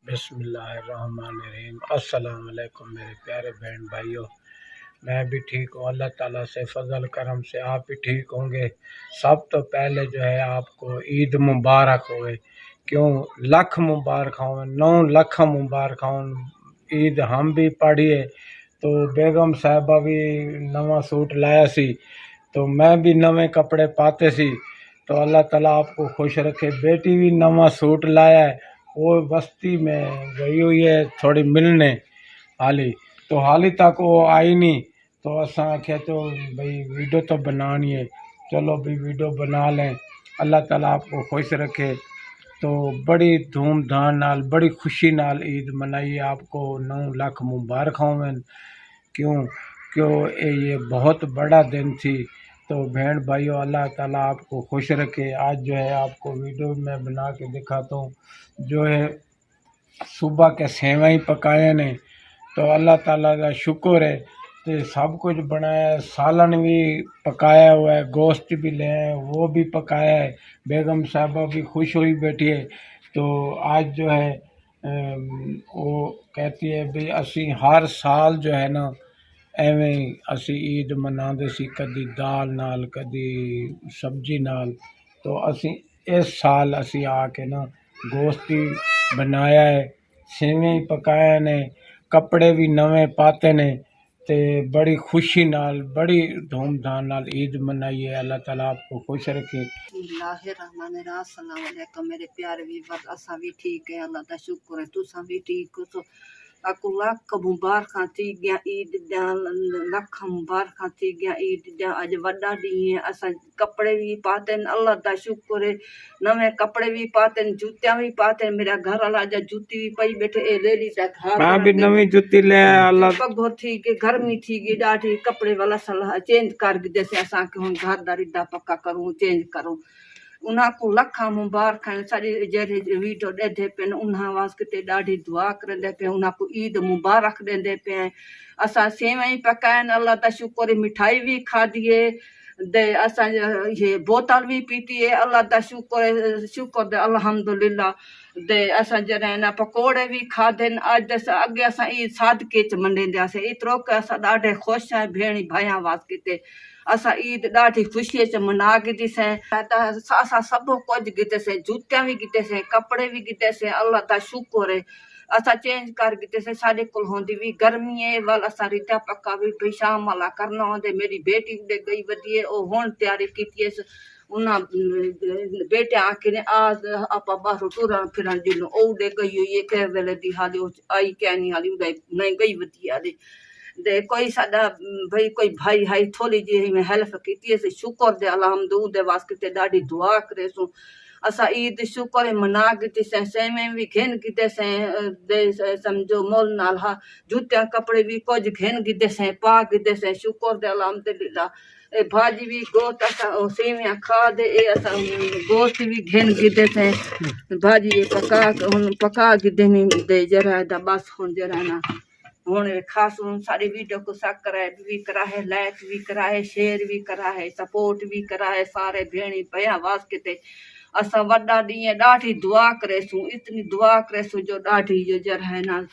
बिस्मिल्लाहिर्रहमानिर्रहीम। अस्सलाम वालेकुम मेरे प्यारे बहन भाइयों। मैं भी ठीक हूँ, अल्लाह ताला से फजल करम से आप भी ठीक होंगे। सब तो पहले जो है आपको ईद मुबारक होए। क्यों लख मुबारक हो, 9 लाख मुबारक हो। ईद हम भी पढ़िए तो बेगम साहबा भी नवा सूट लाया सी, तो मैं भी नवे कपड़े पाते सी। तो अल्लाह ताला आपको खुश रखे। बेटी भी नवा सूट लाया है, वो बस्ती में गई हुई है थोड़ी मिलने हाली, तो हाली तक वो आई नहीं। तो असां आख्या तो भाई वीडियो तो बनानी है, चलो भाई वीडियो बना लें। अल्लाह ताला आपको खुश रखे। तो बड़ी धूमधाम नाल बड़ी खुशी नाल ईद मनाइए। आपको 9 लाख मुबारक होवन। क्यों क्यों ये बहुत बड़ा दिन थी। तो बहन भाइयों, अल्लाह ताला आपको खुश रखे। आज जो है आपको वीडियो में बना के दिखाता हूँ। जो है सुबह के सेवई पकाए ने, तो अल्लाह ताला का शुक्र है। तो सब कुछ बनाया है, सालन भी पकाया हुआ है, गोश्त भी ले आए वो भी पकाया है। बेगम साहबा भी खुश हुई बैठी है। तो आज जो है वो कहती है भी असी हर साल जो है ना ਐਵੇਂ ਅਸੀਂ ईद मनाते सी, कदी दाल नाल कदी सब्जी नाल। तो ਅਸੀਂ इस साल ਅਸੀਂ आके ना गोश्त ही बनाया है, सेवें ही पकाए ने, कपड़े भी नवे पाते ने। ते बड़ी खुशी नाल बड़ी धूमधाम नाल ईद मनाई है। अल्लाह ताला आपको खुश रखे। अस्सलाम वालेकुम मेरे प्यारे व्यूअर्स। असा भी ठीक है, अल्लाह का शुक्र है, तुसा भी ठीक हो। तो आपको लाख मुबारक थी गया ईद दियां, लख मुबारक थी गया ईद दियां। अज वड्डा ॾींहुं है, असां कपड़े भी पाते हैं, अल्लाह का शुक्र है। नवे कपड़े भी पाते हैं, जूतियां भी पाते हैं। मेरा घर वाला जा जूती भी पई बैठे ए लेडी दा घर मैं भी नवी जुत्ती ले आया। अल्लाह पगो थी के गर्मी थी गई ॾाढी, कपड़े वाला सलाह चेंज कर जैसे असां के हुन घर दा रिदा पक्का करूं चेंज करूं। उन्हां को लखा मुबारक आहिनि। सारी जहिड़े वीडियो ॾेढे पिया उन्हां वास्ते ॾाढी दुआ करंदे पिया, उन्हां को ईद मुबारक ॾींदे पिया। असां सेवई पकाइनि, अल्लाह का शुक्र, मिठाई भी खाधी दे, असां ये बोतल भी पीती है, अल्लाह का शुक्र शुक्र दे अल्हम्दुलिल्लाह दे। असां जॾहिं न पकोड़े भी खाधे। अॼु अॻे असां ईद सादके च मनाईंदासीं, एतिरो की असां ॾाढे ख़ुशि आहियूं भेण भाइयां वास्ते। असां ईद ॾाढी ख़ुशीअ च मना गितीसीं। त असां सभु कुझु गितेसीं, जूतियां भी गितेसीं, कपड़े भी गितेसीं, अल्लाह का शुक्र है। असां चेंज कर गितेसीं, साढ़े कोल होंदी भी गर्मी है वाल असां रिता पक्का भी भाई शाम वाला करना होंदे। मेरी बेटी उड़े गई वधी है, ओ हुण तैयारी की उन्हें बेटे आके आज आप बाहर टुरन फिरन दिनों उड़े गई हुई है, कह वेले दी हाली आई क्या नहीं हाली उड़े नहीं गई वधी हाली दे। कोई साडा भाई कोई भाई हाई थोड़ी जी में हेल्प की शुक्र दे अल्हम्दुलिल्लाह दे वास्ते ॾाढी दुआ करे सो। असां ईद शुक्र मना गितीसीं, सेवें भी घेन गितेसीं दे, समझो मोल नाल हा जूतियां कपड़े भी कुछ घेन गितेसीं, पा गितेसीं, शुक्र दे अल्हम्दुलिल्लाह। ए भाजी भी गोश्त असां सेवियां खा दे, ए असां गोश्त भी घेन गितेसीं, भाजी पका गिदेनी दे जरा दा बस हुन जरा ना हुन खास सारी वीडियो को सब्सक्राइब भी करा है, लाइक भी करा है, शेयर भी करा है, सपोर्ट भी करा है सारे भेणी भया वास्ते। असां वॾा ॾींहं ॾाढी दुआ करेसूं, इतनी दुआ करेसूं जो ॾाढी जो जर है ना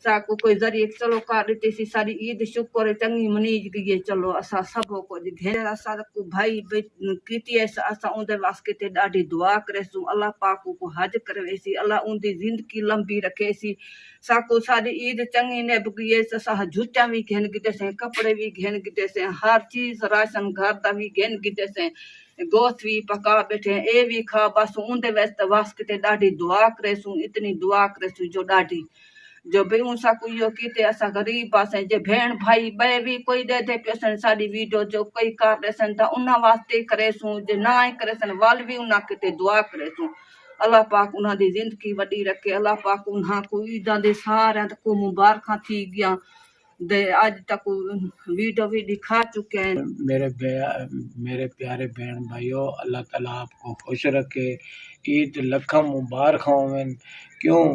साको कोई जरिए चलो कर ॾिठी सारी ईद शुक्र चंगी मनी गई। चलो असां सभु कुछ घेर असां को भाई की असां उनके वास्ते ॾाढी दुआ करेसूं। अल्लाह पाक को हज करवेसी, अल्लाह उनकी जिंदगी लंबी रखेसी। साको सारी ईद चंगी ने गई। असां जूतियां भी घेन गितेसीं, कपड़े भी घेन गितेसीं, हर चीज राशन घर का भी घेन गितेसीं, गोश्त भी पका बैठे ए भी खा। बस उनके वास्ते ॾाढी दुआ करेसूं, इतनी दुआ करेसूं जो ॾाढी जो भाई उनसा कोई यो कीते असा गरीब आसे जे भेण भाई बे भी कोई दे दे पेसन साडी वीडियो जो कोई कर देसन ता उन्हा वास्ते करेसूं, जे ना ही करेसन वाल भी उन्हा किते दुआ करेसूं। अल्लाह पाक उन्हा दी जिंदगी वडी रखे, अल्लाह पाक उन्हा को ईदा दे सारे को मुबारक थी गया दे। आज तक वीडियो भी दिखा चुके हैं। मेरे प्यारे बहन भाइयों, अल्लाह ताला आपको खुश रखे। ईद लखा मुबारक होवन। क्यों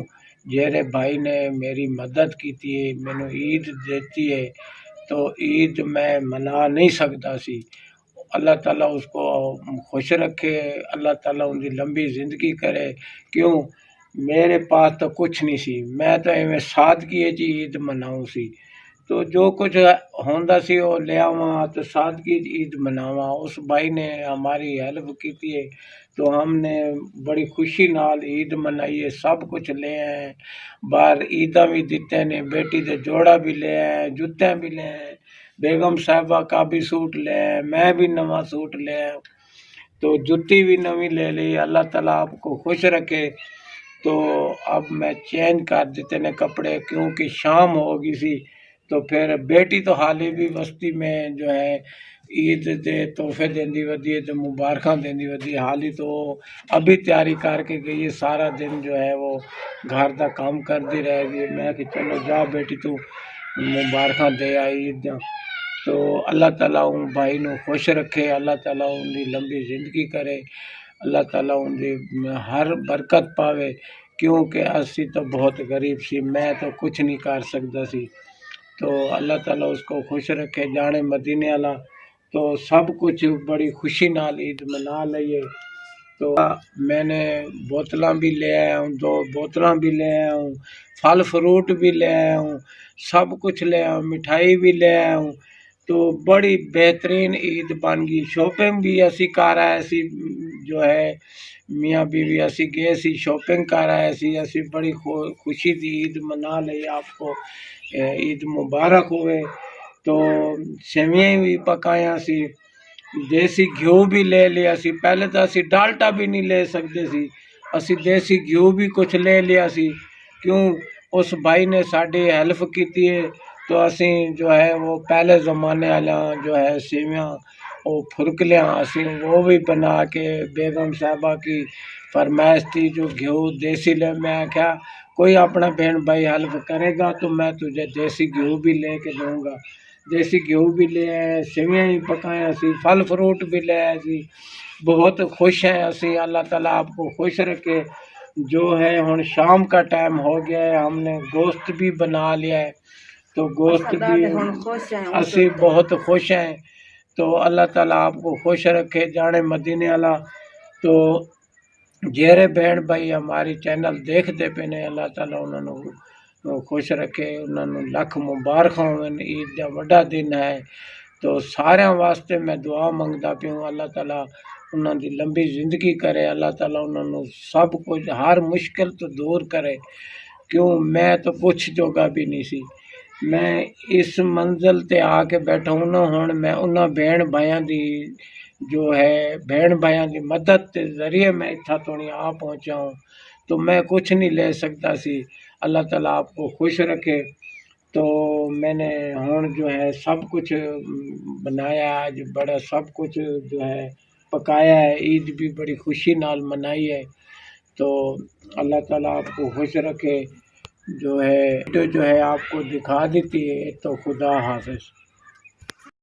जेरे भाई ने मेरी मदद की थी, मैंने ईद देती है, तो ईद मैं मना नहीं सकता सी। अल्लाह ताला उसको खुश रखे, अल्लाह ताला उनकी लंबी ज़िंदगी करे। क्यों मेरे पास तो कुछ नहीं सी, मैं तो इवें सादगी जी ईद मनाऊं सी। तो जो कुछ होंदा सी वो ले आवा तो सादगी ईद मनावा। उस भाई ने हमारी हेल्प की थी, तो हमने बड़ी खुशी नाल ईद मनाई है। सब कुछ ले आए, बाहर ईदा भी दिते ने, बेटी दे जोड़ा भी ले आए, जूते भी ले आए, बेगम साहबा का भी सूट ले आए, मैं भी नवा सूट ले आया, तो जुत्ती भी नवी ले ली। अल्लाह ताला आपको खुश रखे। तो अब मैं चेंज कर देते ने कपड़े, क्योंकि शाम हो गई सी। तो फिर बेटी तो हाली भी बस्ती में जो है ईद दे तोहफे देंदी वधी है, तो मुबारक देंदी वधी है। हाली तो अभी तैयारी करके गई है, सारा दिन जो है वो घर का काम करती रहेगी। मैं कि चलो जा बेटी तू मुबारक दे आई ईद दा। तो अल्लाह ताला उन भाई नू खुश रखे, अल्लाह ताला उनकी लंबी जिंदगी करे, अल्लाह ताला उनकी हर बरकत पावे। क्योंकि असी तो बहुत गरीब सी, मैं तो कुछ नहीं कर सकता सी। तो अल्लाह ताला उसको खुश रखे, जाने मदीने वाला। तो सब कुछ बड़ी खुशी नाल ईद मना लइए। तो मैंने बोतलां भी ले आया हूँ, 2 बोतलां भी ले आया हूँ, फल फ्रूट भी ले आया हूँ, सब कुछ ले आया हूँ, मिठाई भी ले आया हूँ। तो बड़ी बेहतरीन ईद बन गई। शॉपिंग भी असी कर आए सी, जो है मियाँ बीवी असी गए सी शॉपिंग कर आए सी। असी बड़ी खुशी दी ईद मना ली। आपको ईद मुबारक होवे। तो सेवियां भी पकाया सी, देसी घ्यू भी ले लिया सी। पहले तो असी डालडा भी नहीं ले सकते सी, असी देसी घ्यू भी कुछ ले लिया सी। क्यों, उस भाई ने साड़ी हेल्प की है। तो असी जो है वो पहले ज़माने वाला जो है सेवियां वो फुरकलियाँ असी वो भी बना के, बेगम साहबा की फरमाइश थी जो घ्यू देसी ले। मैं आख्या कोई अपना बहन भाई हेल्प करेगा तो मैं तुझे देसी घ्यू भी ले के दूँगा। देसी घ्यू भी ले आए, सेवियां भी पकाया सी, फल फ्रूट भी ले आए सी। बहुत खुश हैं असी, अल्लाह ताला आपको खुश रखे। जो है हुण शाम का टाइम हो गया है, हमने गोश्त भी बना लिया है। तो गोश्त भी असी बहुत खुश हैं। तो अल्लाह ताला आपको खुश रखे, जाने मदीने वाला। तो जेरे बहन भाई हमारी चैनल देखते पे ने, अल्लाह ताला उन्होंने खुश रखे, उन्होंने लख मुबारक होवन। ईद का वड्डा दिन है। तो सारे वास्ते मैं दुआ मंगता पिया हूँ, अल्लाह ताला उन्होंने लंबी जिंदगी करे, अल्लाह ताला उन्होंने सब कुछ हर मुश्किल तो दूर करे। क्यों, मैं तो कुछ जोगा भी नहीं सी। मैं इस मंजिल ते आके बैठा हूँ ना, हुण मैं उन्होंने बहन भाइयों की जो है बहन भाइयों की मदद के जरिए मैं इत्था तोड़ी आ पहुँचा हूँ। तो मैं कुछ नहीं ले सकता सी। अल्लाह ताला आपको खुश रखे। तो मैंने हुण जो है सब कुछ बनाया, आज बड़ा सब कुछ जो है पकाया है। ईद भी बड़ी खुशी नाल मनाई है। तो अल्लाह ताला आपको खुश रखे। जो है आपको दिखा देती है। तो खुदा हाफिज़।